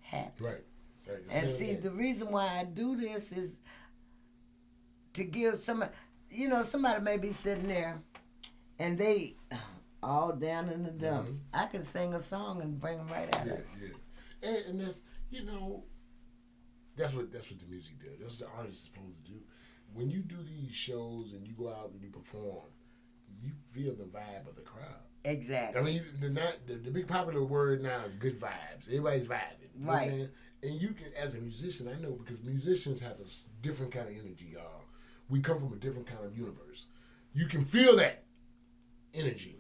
happy. Right. And see, the reason why I do this is to give somebody, somebody may be sitting there and they all down in the dumps. I can sing a song and bring them right out of it. Yeah. And that's, that's what the music does. That's what the artist is supposed to do. When you do these shows and you go out and you perform, you feel the vibe of the crowd. Exactly. I mean, the big popular word now is good vibes. Everybody's vibing. You know what I'm Right. saying? And you can, as a musician, I know because musicians have a different kind of energy, y'all. We come from a different kind of universe. You can feel that energy.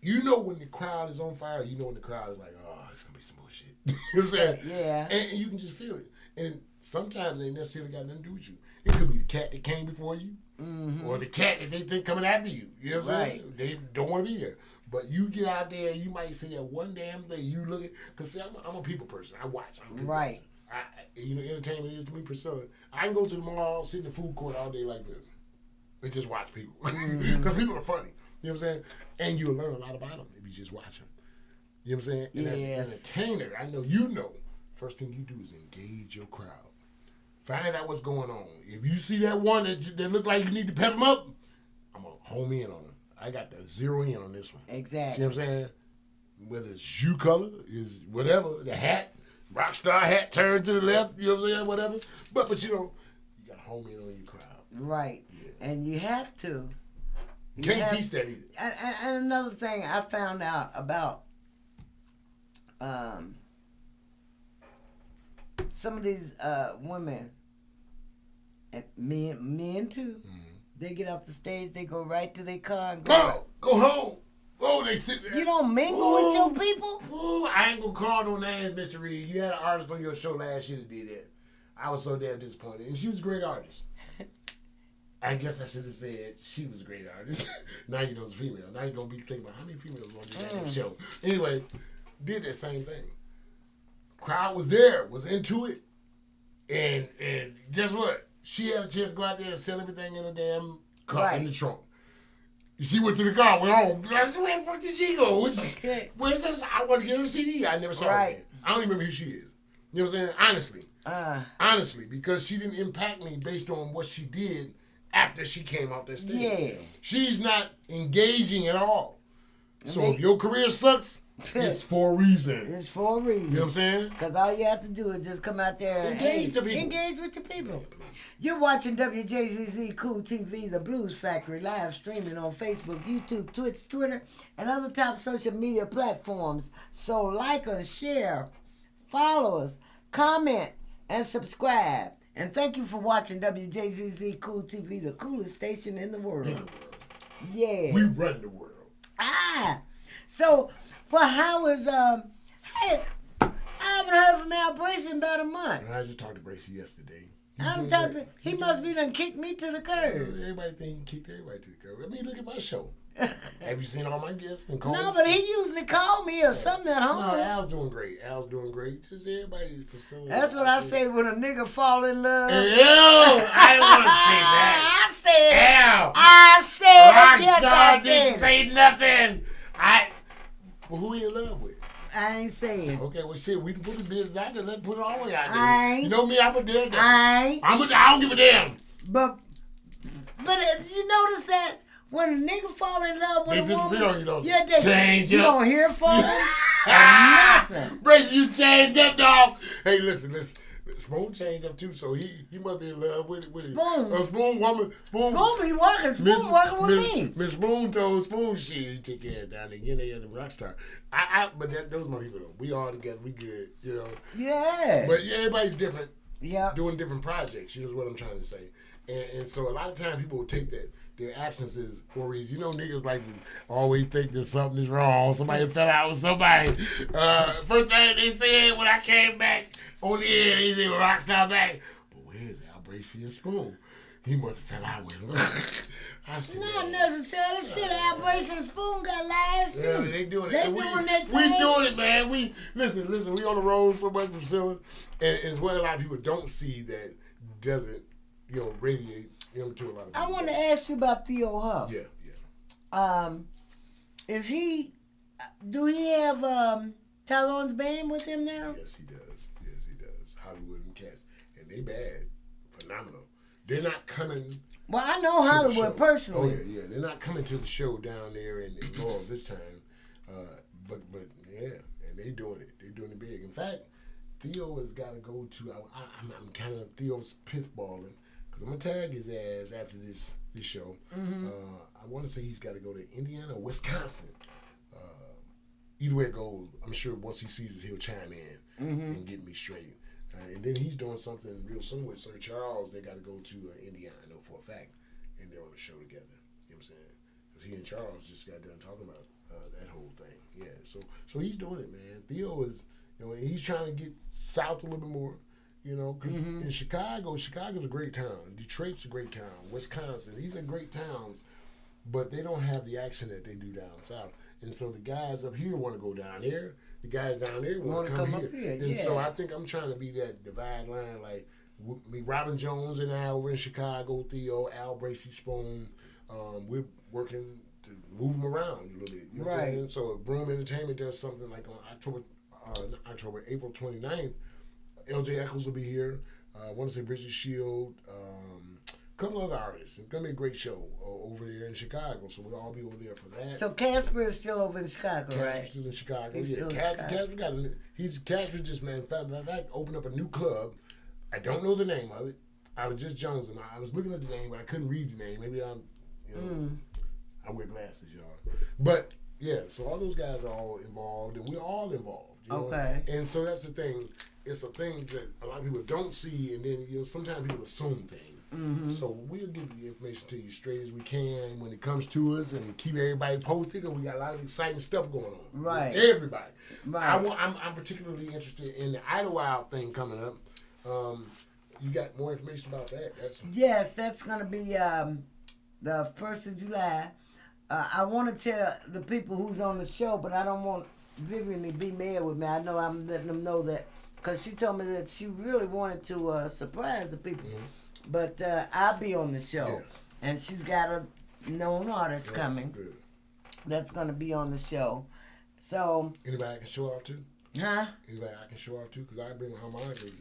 You know when the crowd is on fire. You know when the crowd is like, oh, it's going to be some bullshit. You know what I'm saying? Yeah. And you can just feel it. And sometimes they ain't necessarily got nothing to do with you. It could be the cat that came before you, or the cat that they think coming after you. You know what I'm saying? They don't want to be there. But you get out there, you might say that one damn thing. You look at, because I'm a people person. I watch. I'm a people Right. person. Entertainment is to me, Priscilla. I can go to the mall, sit in the food court all day like this, and just watch people. Because people are funny. You know what I'm saying? And you'll learn a lot about them if you just watch them. You know what I'm saying? And as an Yes. entertainer, I know first thing you do is engage your crowd. Find out what's going on. If you see that one that look like you need to pep them up, I'm going to home in on them. I got to zero in on this one. Exactly. See what I'm saying? Whether it's shoe color, is whatever, the hat, Rockstar hat turned to the left, you know what I'm saying, whatever. But you know, you got to home in on your crowd. Right. Yeah. And you have to. You can't teach that either. And another thing I found out about some of these women, and men too, they get off the stage, they go right to their car and Go home. Oh, they sit there. You don't mingle with your people? Ooh, I ain't gonna call no names, Mr. Reed. You had an artist on your show last year that did that. I was so damn disappointed. And she was a great artist. I guess I should have said she was a great artist. Now you know it's a female. Now you're going to be thinking about how many females on this show. Anyway, did that same thing. Crowd was there, was into it. And guess what? She had a chance to go out there and sell everything in a damn car in the trunk. She went to the car, went home. That's where the fuck did she go? Where's this? I want to get her a CD. I never saw her again. I don't even remember who she is. You know what I'm saying? Honestly. Honestly, because she didn't impact me based on what she did after she came off that stage. Yeah. She's not engaging at all. So if your career sucks, it's for a reason. It's for a reason. You know what I'm saying? Because all you have to do is just come out there and engage with your people. You're watching WJZZ Cool TV, the Blues Factory, live streaming on Facebook, YouTube, Twitch, Twitter, and other top social media platforms. So like us, share, follow us, comment, and subscribe. And thank you for watching WJZZ Cool TV, the coolest station in the world. Yeah. We run the world. So, well, how was, hey, I haven't heard from Al Bracy in about a month. I just talked to Bracy yesterday. He must be done kicked me to the curb. Everybody think he kicked everybody to the curb. I mean, look at my show. Have you seen all my guests and calls? No, but he usually called me or something at home. No, Al's doing great. Just everybody's pursuing. That's what I say when a nigga fall in love. Ew, I didn't want to say that. I said it. Al. I said it. Yes, Rockstar I said didn't it. say nothing. Well, who you in love with? I ain't saying. Okay, well, shit, we can put the business out there. Let's put it all the way out there. I ain't. You know me, I'm a damn. I don't give a damn. But if you notice that when a nigga fall in love with They a woman, disappear on you, don't yeah, they? Change you up. don't hear from them or nothing. Bracy, you changed up, dog. Hey, listen. Spoon changed up too, so he must be in love with Spoon. A Spoon woman. Spoon be working. Spoon working with me. Miss Spoon told Spoon he took care of down there. Again, they had the Rockstar. But those my people though. We all together. We good, you know. Yeah. But yeah, everybody's different. Yeah. Doing different projects. You know what I'm trying to say. And so a lot of times people will take their absences for a reason. You know, niggas like to always think that something is wrong. Somebody fell out with somebody. First thing they said when I came back on the air, they said Rockstar back. But where's Al Bracy and Spoon? He must have fell out with him. I said, Not necessarily. Shit, Al Bracy and Spoon got lives too. Yeah, they doing it. They And doing their thing. We doing it, man. We listen. We on the road so much, Priscilla, and it's what a lot of people don't see that doesn't, radiate to a lot of people. I want to ask you about Theo Huff. Yeah. Do he have Tyrone's band with him now? Yes, he does. Hollywood and Cats, and they bad, phenomenal. They're not coming. Well, I know Hollywood personally. Oh yeah. They're not coming to the show down there in Laurel this time. But yeah, and they doing it. They're doing it big. In fact, Theo has got to go to. I'm kind of Theo's pithballing because I'm gonna tag his ass after this show. Mm-hmm. I want to say he's got to go to Indiana or Wisconsin. Either way it goes, I'm sure once he sees us, he'll chime in and get me straight. And then he's doing something real soon with Sir Charles. They got to go to Indiana, I know for a fact, and they're on the show together. You know what I'm saying? Because he and Charles just got done talking about that whole thing. Yeah, so he's doing it, man. Theo is, he's trying to get south a little bit more, because in Chicago's a great town. Detroit's a great town. Wisconsin, these are great towns, but they don't have the action that they do down south. And so the guys up here want to go down there. The guys down there want to come here. Up here. And so I think I'm trying to be that divide line, like me, Robin Jones and I over in Chicago, Theo, Al Bracy, Spoon. We're working to move them around a little bit. You know what I'm saying? So if Broom Entertainment does something like on April 29th, LJ Eccles will be here. I want to say Bridget Shield, couple other artists. It's gonna be a great show over there in Chicago, so we'll all be over there for that. So Casper is still over in Chicago, Casper's right? still in Chicago. He's Yeah, still in Casper just in fact opened up a new club. I don't know the name of it. I was just jonesing. I was looking at the name, but I couldn't read the name. Maybe I wear glasses, y'all. But yeah, so all those guys are all involved, and we're all involved. You know? Okay. And so that's the thing. It's a thing that a lot of people don't see, and then sometimes people assume things. Mm-hmm. So we'll give the information to you straight as we can when it comes to us, and keep everybody posted. Because we got a lot of exciting stuff going on. Right. With everybody. Right. I'm particularly interested in the Idlewild thing coming up. You got more information about that? Yes, that's going to be the 1st of July. I want to tell the people who's on the show, but I don't want Vivian to be mad with me. I know I'm letting them know that because she told me that she really wanted to surprise the people. Mm-hmm. But I'll be on the show. Yeah. And she's got a known artist coming. Good. That's going to be on the show. So. Anybody I can show off to? Huh? Anybody I can show off to? Because I bring harmonicas.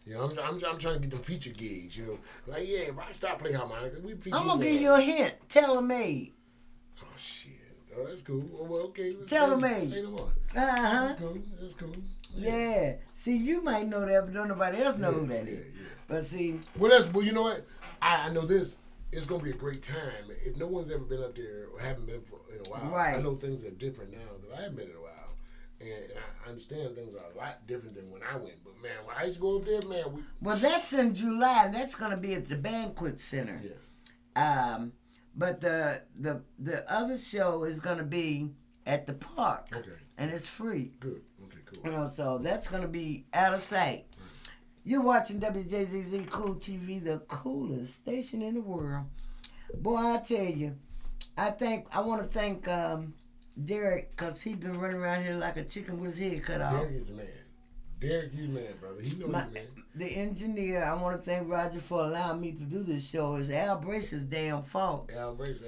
You know, I'm trying to get them feature gigs, you know. Like, yeah, Rockstar play harmonica. I'm going to give you a hint. Tailor-made. Oh, shit. Oh, that's cool. Well, okay. Tailor-made. Say no more. Uh-huh. That's cool. Yeah. See, you might know that, but don't nobody else know who that is. Yeah. But see. Well, you know what? I know this. It's going to be a great time. If no one's ever been up there or haven't been in a while, right. I know things are different now that I haven't been in a while. And I understand things are a lot different than when I went. But, man, when I used to go up there, man. Well, that's in July, and that's going to be at the Banquet Center. Yeah. But the other show is going to be at the park. Okay. And it's free. Good. Okay, cool. You know, so that's going to be out of sight. You're watching WJZZ Cool TV, the coolest station in the world. Boy, I tell you, I want to thank Derek, because he's been running around here like a chicken with his head cut off. Derek is the man. Derek, you the man, brother. He knows the man. The engineer, I want to thank Roger for allowing me to do this show. It's Al Brace's damn fault. Al Brace,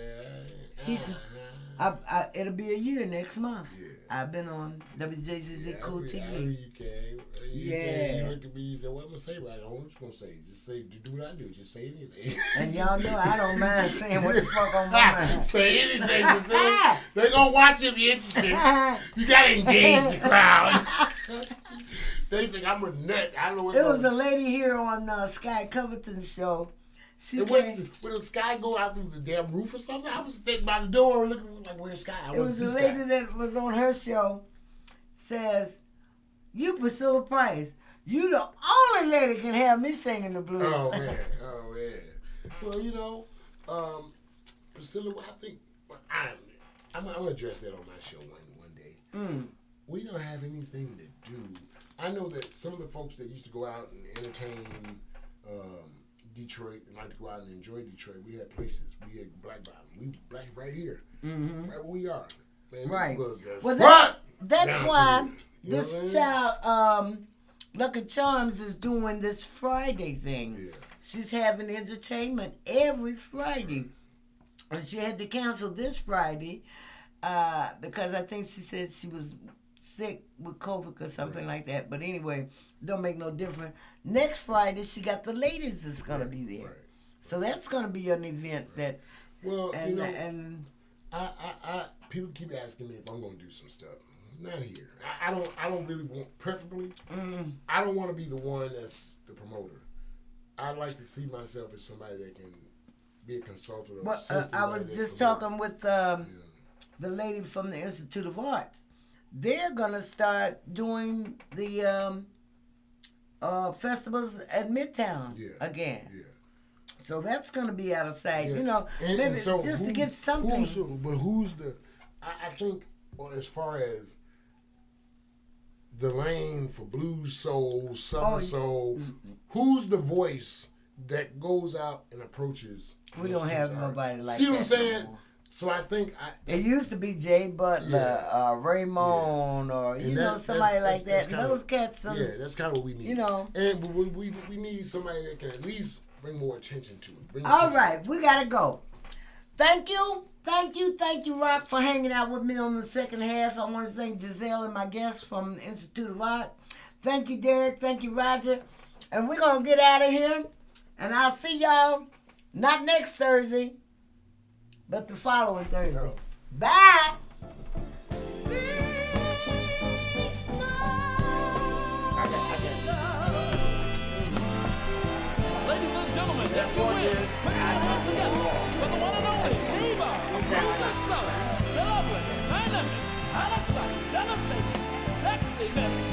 it'll be a year next month. Yeah. I've been on WJZZ Cool TV. I you can. You look at me, you say, what I'm going to say right? I'm just going to say. Just say, do what I do. Just say anything. And y'all know I don't mind saying what the fuck on my mind. Say anything. Just say. They're going to watch if you're interested. You got to engage the crowd. They think I'm a nut. I don't know what it was a lady here on Sky Covington's show. When the Sky go out through the damn roof or something? I was standing by the door looking like, where's Sky? It was a lady that was on her show says, you Priscilla Price, you the only lady can have me singing the blues. Oh, man. Well, you know, Priscilla, I think, I'm going to address that on my show one day. We don't have anything to do. I know that some of the folks that used to go out and entertain Detroit and like to go out and enjoy Detroit, we had places. We had Black Bottom. We black right here. Mm-hmm. Right where we are. Man, right. Well, that's why this child, Lucky Charms, is doing this Friday thing. Yeah. She's having entertainment every Friday. And she had to cancel this Friday because I think she said she was sick with COVID or something like that. But anyway, don't make no difference. Next Friday, she got the ladies that's going to be there. Right. So that's going to be an event that... Well, I people keep asking me if I'm going to do some stuff. Not here. I don't really want, preferably, I don't want to be the one that's the promoter. I'd like to see myself as somebody that can be a consultant or assistant. I was just talking with the lady from the Institute of Arts. They're going to start doing the festivals at Midtown again. Yeah. So that's going to be out of sight. Yeah. You know, maybe so just to get something. I think, well, as far as the lane for blues soul, southern soul, who's the voice that goes out and approaches? We don't have nobody like that. See what I'm saying? No. So I think it used to be Jay Butler, Raymond, or somebody like that. And those cats, that's kind of what we need. You know, and we need somebody that can at least bring more attention to it. All right, we gotta go. Thank you, Rock, for hanging out with me on the second half. I want to thank Gisele and my guests from the Institute of Art. Thank you, Derek. Thank you, Roger. And we're gonna get out of here. And I'll see y'all Not next Thursday, but the following Thursday. Oh. Bye. Ladies and gentlemen, if you will, put your hands together for the one and only diva of blues and soul, the lovely, dynamic, out of sight, devastating, sexy Miss